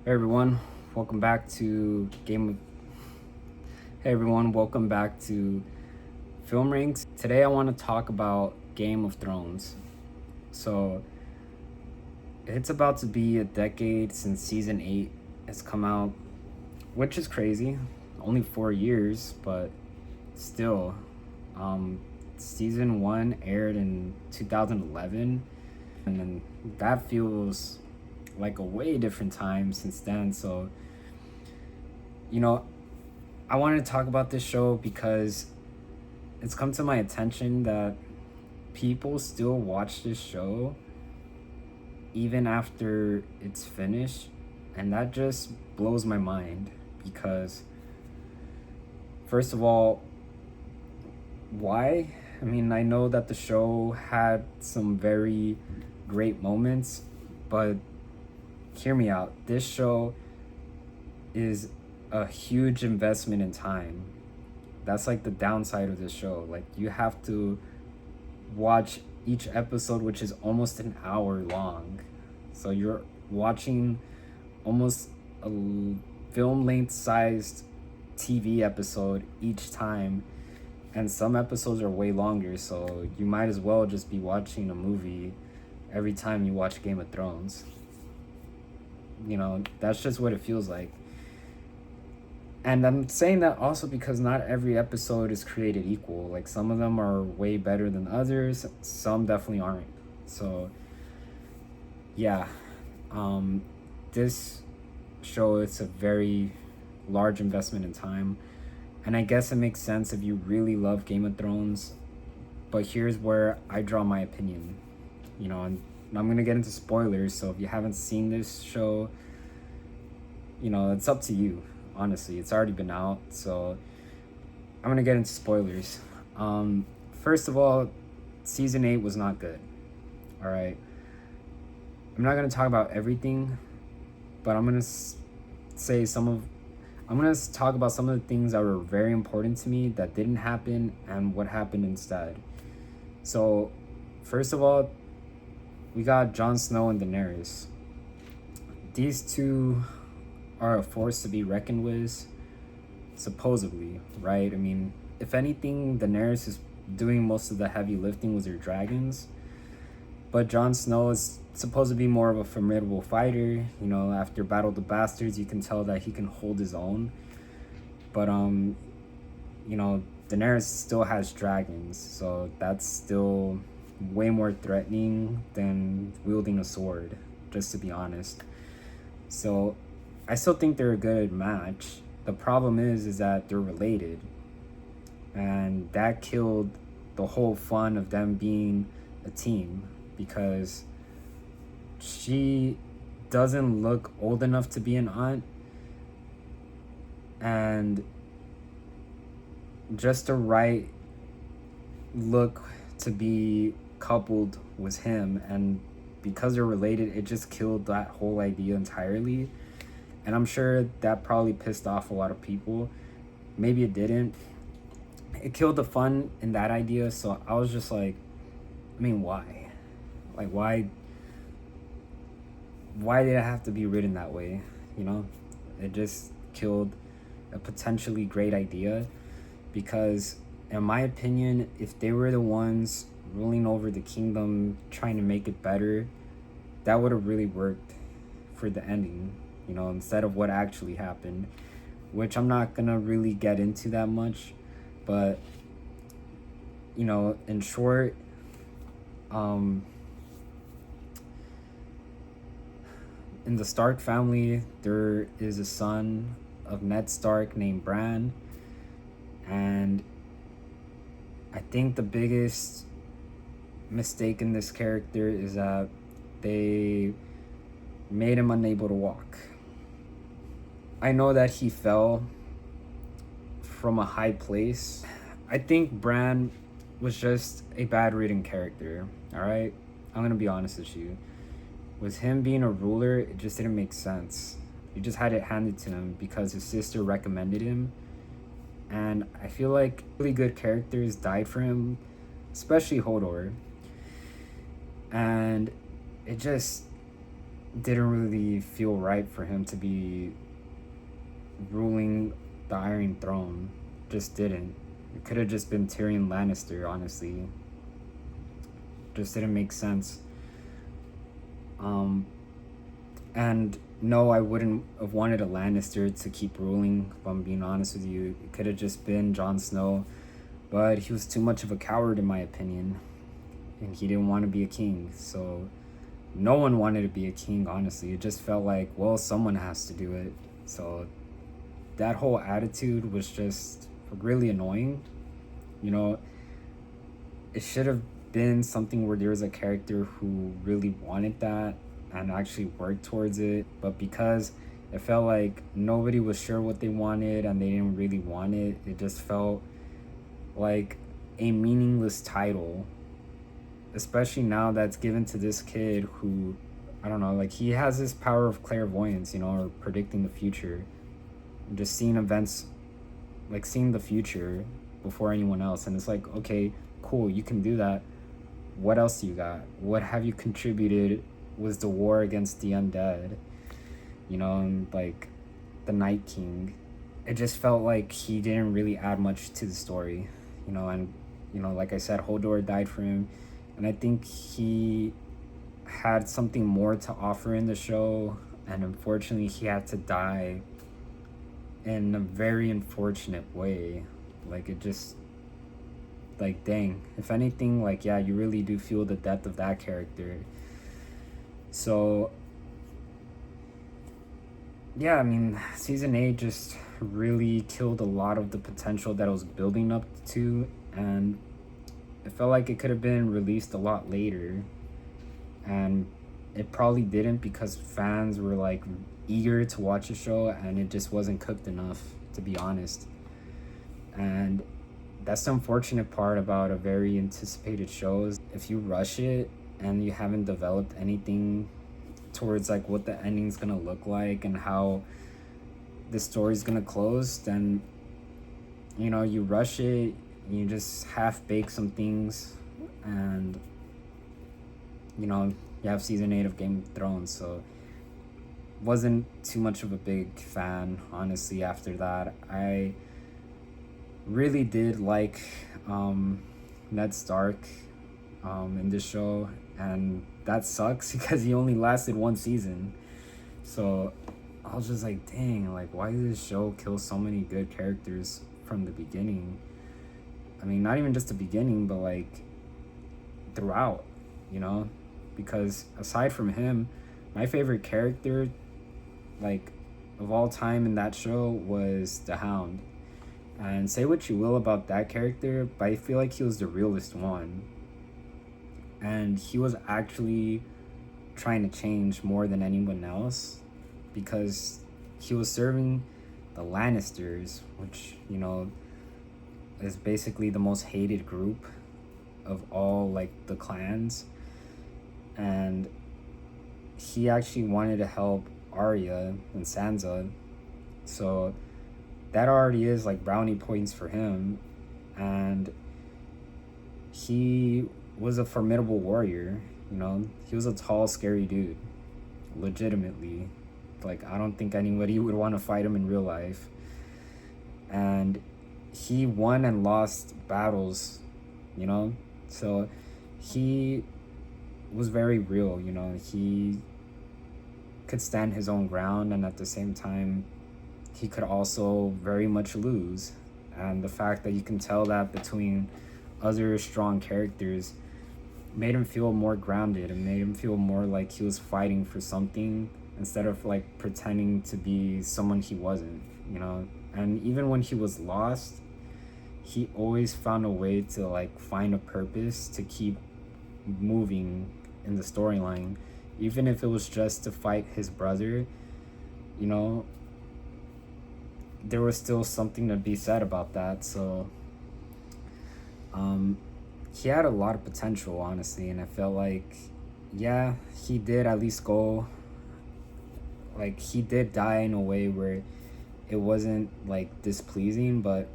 Hey everyone, welcome back to Game of. Hey everyone, welcome back to Film Rings. Today I want to talk about Game of Thrones. So it's about to be a decade since season 8 has come out, which is crazy. Only 4 years, but still. Um, Season 1 aired in 2011, and then that feels like a way different time since then. So, you know, I wanted to talk about this show because it's come to my attention that people still watch this show even after it's finished, and that just blows my mind because, first of all, why? I mean, I know that the show had some very great moments, but hear me out. This show is a huge investment in time. That's like the downside of this show. Like, you have to watch each episode, which is almost an hour long. So you're watching almost a film length sized TV episode each time. And some episodes are way longer, so you might as well just be watching a movie every time you watch Game of Thrones. That's just what it feels like. And I'm saying that also because not every episode is created equal. Like, some of them are way better than others, some definitely aren't. So yeah, this show, it's a very large investment in time, and I guess it makes sense if you really love Game of Thrones. But here's where I draw my opinion, and I'm gonna get into spoilers. So if you haven't seen this show, it's up to you. Honestly, it's already been out, so I'm gonna get into spoilers. First of all, season 8 was not good. All right, I'm not gonna talk about everything, but I'm gonna say I'm gonna talk about some of the things that were very important to me that didn't happen and what happened instead. So, first of all, we got Jon Snow and Daenerys. These two are a force to be reckoned with, supposedly, right? I mean, if anything, Daenerys is doing most of the heavy lifting with her dragons, but Jon Snow is supposed to be more of a formidable fighter. After Battle of the Bastards, you can tell that he can hold his own. But Daenerys still has dragons, so that's still way more threatening than wielding a sword, just to be honest. So I still think they're a good match. The problem is that they're related, and that killed the whole fun of them being a team, because she doesn't look old enough to be an aunt, and just the right look to be coupled with him, and because they're related, it just killed that whole idea entirely. And I'm sure that probably pissed off a lot of people. Maybe it didn't. It killed the fun in that idea. So I was just like, I mean, why? Like, why did it have to be written that way? It just killed a potentially great idea, because in my opinion, if they were the ones ruling over the kingdom, trying to make it better, that would have really worked for the ending, instead of what actually happened, which I'm not gonna really get into that much. But in short, in the Stark family, there is a son of Ned Stark named Bran, and I think the biggest mistake in this character is that they made him unable to walk. I know that he fell from a high place. I think Bran was just a bad written character, all right? I'm gonna be honest with you. With him being a ruler, it just didn't make sense. He just had it handed to him because his sister recommended him. And I feel like really good characters died for him, especially Hodor. And it just didn't really feel right for him to be ruling the Iron Throne. Just didn't. It could have just been Tyrion Lannister, honestly. Just didn't make sense. Um, and no, I wouldn't have wanted a Lannister to keep ruling, if I'm being honest with you. It could have just been Jon Snow, but he was too much of a coward, in my opinion. And he didn't want to be a king, so no one wanted to be a king, honestly. It just felt like, well, someone has to do it. So that whole attitude was just really annoying. You know, it should have been something where there was a character who really wanted that and actually worked towards it. But because it felt like nobody was sure what they wanted and they didn't really want it, it just felt like a meaningless title, especially now that's given to this kid who, I don't know, like he has this power of clairvoyance, or predicting the future, and just seeing events, like seeing the future before anyone else. And it's like, okay, cool, you can do that. What else do you got? What have you contributed? Was the war against the undead, and like the Night King. It just felt like he didn't really add much to the story, and like I said, Hodor died for him, and I think he had something more to offer in the show, and unfortunately he had to die in a very unfortunate way. Like, it just, like, dang, if anything, like, yeah, you really do feel the depth of that character. So yeah, I mean, season 8 just really killed a lot of the potential that it was building up to, and it felt like it could have been released a lot later, and it probably didn't because fans were like eager to watch the show and it just wasn't cooked enough, to be honest. And that's the unfortunate part about a very anticipated show, is if you rush it and you haven't developed anything towards like what the ending's gonna look like and how the story's gonna close, then you rush it, you just half bake some things, and you have season 8 of Game of Thrones. So wasn't too much of a big fan, honestly. After that, I really did like Ned Stark in this show, and that sucks because he only lasted one season. So I was just like, dang, like, why did this show kill so many good characters from the beginning? I mean, not even just the beginning, but like throughout, because aside from him, my favorite character, like, of all time in that show was the Hound. And say what you will about that character, but I feel like he was the realest one. And he was actually trying to change more than anyone else, because he was serving the Lannisters, which, is basically the most hated group of all, like, the clans. And he actually wanted to help Arya and Sansa. So that already is like brownie points for him. And he was a formidable warrior, he was a tall, scary dude, legitimately. Like, I don't think anybody would want to fight him in real life. And he won and lost battles, so he was very real. He could stand his own ground, and at the same time he could also very much lose. And the fact that you can tell that between other strong characters made him feel more grounded and made him feel more like he was fighting for something, instead of like pretending to be someone he wasn't. And even when he was lost, he always found a way to like find a purpose to keep moving in the storyline, even if it was just to fight his brother. There was still something to be said about that. So he had a lot of potential, honestly, and I felt like, yeah, he did at least go, like, he did die in a way where it wasn't like displeasing, but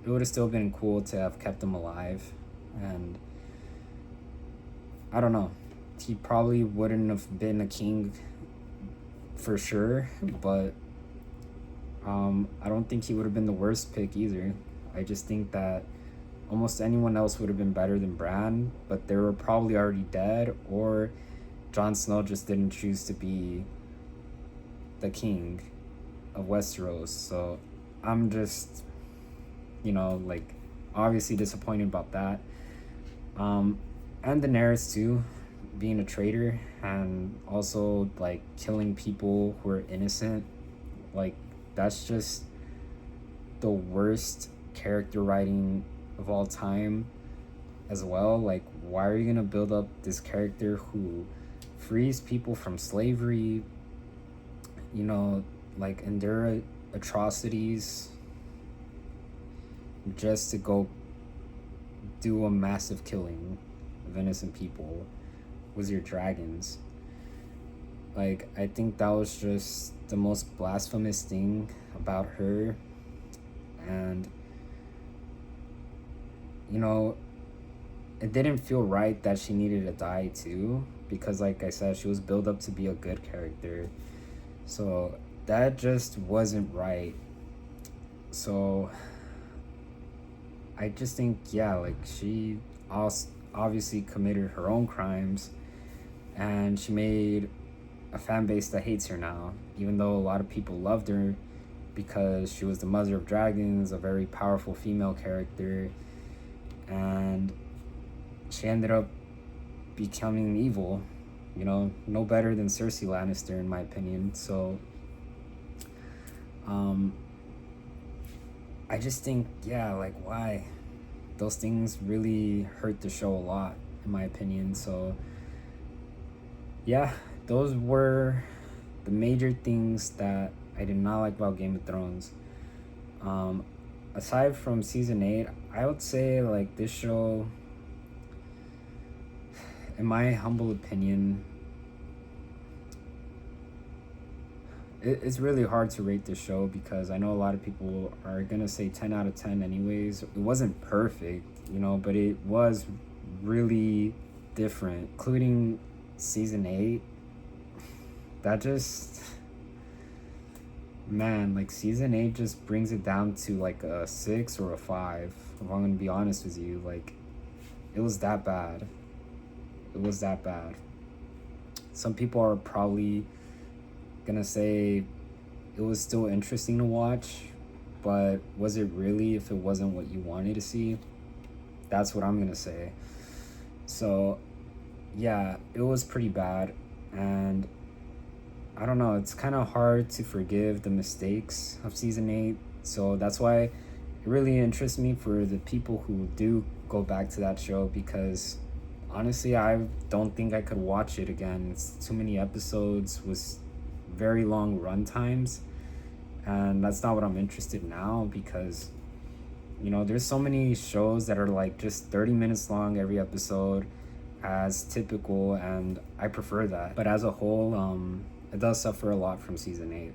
it would have still been cool to have kept him alive. And I don't know, he probably wouldn't have been a king for sure, but I don't think he would have been the worst pick either. I just think that almost anyone else would have been better than Bran, but they were probably already dead, or Jon Snow just didn't choose to be the king of Westeros. So I'm just, like, obviously disappointed about that. And Daenerys too, being a traitor and also like killing people who are innocent. Like, that's just the worst character writing of all time as well. Like, why are you gonna build up this character who frees people from slavery, like endure atrocities just to go do a massive killing of innocent people with your dragons? Like, I think that was just the most blasphemous thing about her. And it didn't feel right that she needed to die too, because like I said, she was built up to be a good character. So that just wasn't right. So I just think, yeah, like, she also obviously committed her own crimes, and she made a fan base that hates her now, even though a lot of people loved her because she was the mother of dragons, a very powerful female character, and she ended up becoming evil, no better than Cersei Lannister in my opinion. So I just think, yeah, like, why? Those things really hurt the show a lot in my opinion. So yeah, those were the major things that I did not like about Game of Thrones. Aside from season 8, I would say, like, this show, in my humble opinion, it's really hard to rate this show because I know a lot of people are gonna say 10 out of 10 anyways. It wasn't perfect, but it was really different, including season 8. That just, man, like, season 8 just brings it down to like a 6 or a 5, if I'm gonna be honest with you. Like, it was that bad. It was that bad. Some people are probably gonna say it was still interesting to watch, but was it really if it wasn't what you wanted to see? That's what I'm gonna say. So yeah, it was pretty bad, and I don't know, it's kind of hard to forgive the mistakes of season 8. So that's why it really interests me for the people who do go back to that show, because honestly, I don't think I could watch it again. It's too many episodes with very long run times, and that's not what I'm interested in now, because there's so many shows that are like just 30 minutes long every episode as typical, and I prefer that. But as a whole, it does suffer a lot from season 8.